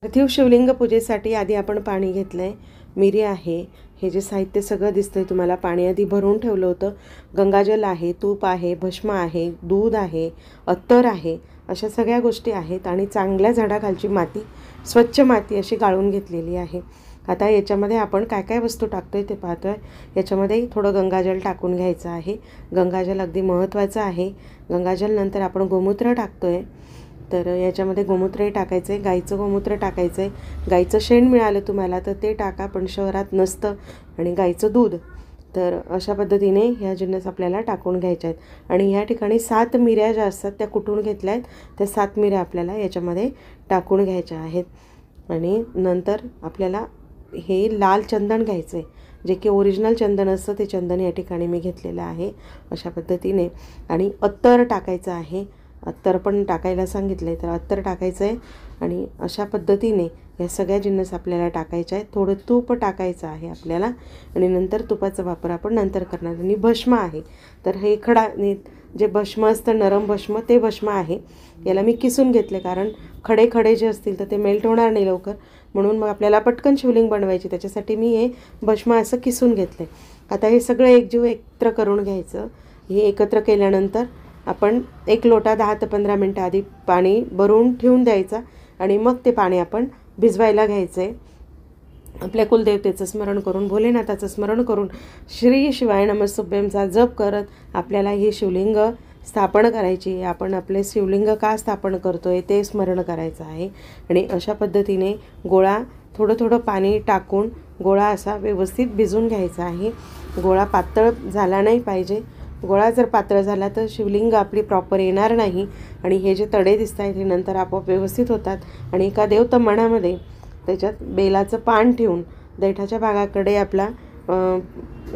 पार्थिव शिवलिंग पूजेसाठी आधी आपण पाणी घेतलं आहे, मिरी आहे, हे जे साहित्य सगळं दिसतंय तुम्हाला पाणी आधी भरून ठेवलं होतं, गंगाजल आहे, तूप आहे, भस्म आहे, दूध आहे, अत्तर आहे, अशा सगळ्या गोष्टी आहेत आणि चांगल्या झाडाखालची माती, स्वच्छ माती अशी गाळून घेतलेली आहे। आता याच्यामध्ये आपण काय काय वस्तू टाकतोय ते पाहतोय। याच्यामध्ये थोडं गंगाजल टाकून घ्यायचं आहे, गंगाजल अगदी महत्त्वाचं आहे। गंगाजल नंतर आपण गोमूत्र टाकतोय, तर याच्यामध्ये गोमूत्रही टाकायचं आहे, गाईचं गोमूत्र टाकायचं आहे। गाईचं शेण मिळालं तुम्हाला तर ते टाका, पण शहरात नसतं, आणि गाईचं दूध, तर अशा पद्धतीने ह्या जिन्नस आपल्याला टाकून घ्यायच्या आहेत। आणि ह्या ठिकाणी 7 मिऱ्या ज्या असतात त्या कुटून घेतल्या आहेत, त्या 7 मिऱ्या आपल्याला याच्यामध्ये टाकून घ्यायच्या आहेत। आणि नंतर आपल्याला हे लाल चंदन घ्यायचं आहे, जे की ओरिजिनल चंदन असतं ते चंदन या ठिकाणी मी घेतलेलं आहे अशा पद्धतीने। आणि अत्तर टाकायचं आहे, अत्तर पण टाकायला सांगितलं आहे, तर अत्तर टाकायचं आहे। आणि अशा पद्धतीने या सगळ्या जिन्नस आपल्याला टाकायच्या आहेत। थोडं तूप टाकायचं आहे आपल्याला, आणि नंतर तुपाचा वापर आपण नंतर करणार। आणि भस्म आहे, तर हे जे भस्म असतं नरम भस्म, ते भस्म आहे, याला मी किसून घेतले, कारण खडे खडे जे असतील तर ते मेल्ट होणार नाही लवकर, म्हणून मग आपल्याला पटकन शिवलिंग बनवायची, त्याच्यासाठी मी हे भस्म असं किसून घेतले। आता हे सगळं एकजीव एकत्र करून घ्यायचं। हे एकत्र केल्यानंतर आपण 1 लोटा 10 ते 15 मिनटं आधी पाणी भरून ठेवून द्यायचा, आणि मग ते पाणी आपण भिजवायला घ्यायचं आहे। आपल्या कुलदेवतेचं स्मरण करून, भोलेनाथाचं स्मरण करून, श्री शिवाय नमस्तुभ्यमचा जप करत आपल्याला ही शिवलिंग स्थापन करायची। आपण आपले शिवलिंग का स्थापन करतोय ते स्मरण करायचं आहे। आणि अशा पद्धतीने गोळा थोडं थोडं पाणी टाकून गोळा असा व्यवस्थित भिजून घ्यायचा आहे। गोळा पातळ झाला नाही पाहिजे, गोळा जर पातळ झाला तर शिवलिंग आपली प्रॉपर येणार नाही, आणि हे जे तडे दिसत आहेत हे नंतर आपोआप व्यवस्थित होतात। आणि एका देवतमणामध्ये त्याच्यात बेलाचं पान ठेवून देठाच्या भागाकडे आपला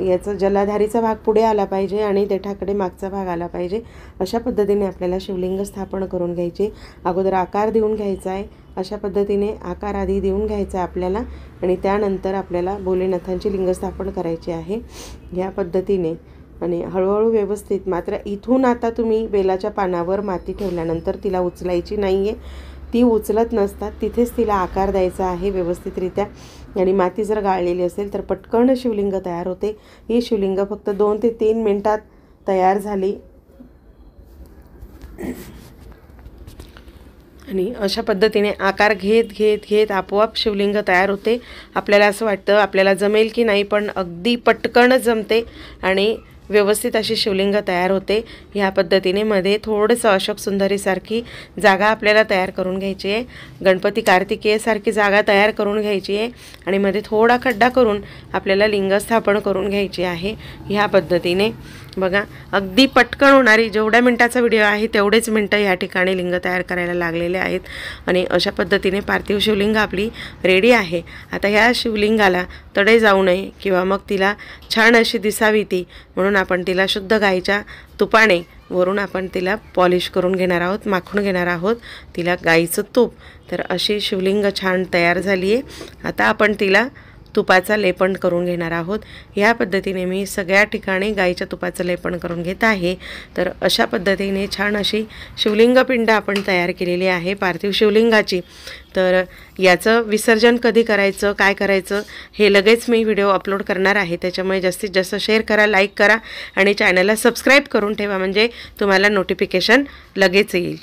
याचा जलाधारीचा भाग पुढे आला पाहिजे आणि देठाकडे मागचा भाग आला पाहिजे, अशा पद्धतीने आपल्याला शिवलिंग स्थापन करून घ्यायचे। अगोदर आकार देऊन घ्यायचा आहे, अशा पद्धतीने आकार आधी देऊन घ्यायचा आहे आपल्याला, आणि त्यानंतर आपल्याला भोलेनाथांची लिंग स्थापन करायची आहे ह्या पद्धतीने। आणि हळूहळू व्यवस्थित, मात्र इथून आता तुम्ही बेलाच्या पानावर माती ठेवल्यानंतर तिला उचलायची नाही आहे, ती उचलत नसतात, तिथेच तिला आकार द्यायचा आहे व्यवस्थितरित्या। आणि माती जर गाळलेली असेल तर पटकन शिवलिंग तयार होते। ही शिवलिंग फक्त 2 ते 3 मिनिटात तयार झाली। आणि अशा पद्धतीने आकार घेत घेत घेत आपोआप शिवलिंग तयार होते। आपल्याला असं वाटतं आपल्याला जमेल की नाही, पण अगदी पटकन जमते आणि व्यवस्थित अशी शिवलिंग तयार होते। ह्या पद्धतीने मध्ये थोडंसं अशोक सुंदरीसारखी जागा आपल्याला तयार करून घ्यायची आहे, गणपती कार्तिकेयसारखी जागा तयार करून घ्यायची आहे, आणि मध्ये थोडा खड्डा करून आपल्याला लिंग स्थापन करून घ्यायची आहे। ह्या पद्धतीने बघा, अगदी पटकन होणारी, जेवढ्या मिनटाचा व्हिडिओ आहे तेवढेच मिनटं या ठिकाणी लिंग तयार करायला लागलेले आहेत। आणि अशा पद्धतीने पार्थिव शिवलिंग आपली रेडी आहे। आता ह्या शिवलिंगाला तडे जाऊ नये किंवा मग तिला छान अशी दिसावी ती, म्हणून आपण तिला शुद्ध गाईच्या तुपाने वरून आपण तिला पॉलिश करून घेणार आहोत, माखून घेणार आहोत तिला गाईचं तूप। तर अशी शिवलिंग छान तयार झाली आहे। आता आपण तिला तुपाचा लेपन करून घेणार आहोत। ह्या पद्धतीने मी सगळ्या ठिकाणी गाईच्या तुपाचं लेपन करून घेत आहे। तर अशा पद्धतीने छान अशी शिवलिंग पिंड आपण तयार केलेली आहे पार्थिव शिवलिंगाची। तर याचं विसर्जन कधी करायचं, काय करायचं, हे लगेच मी व्हिडिओ अपलोड करणार आहे, त्याच्यामुळे जास्तीत जास्त शेअर करा, लाईक करा, आणि चॅनलला सबस्क्राईब करून ठेवा, म्हणजे तुम्हाला नोटिफिकेशन लगेच येईल।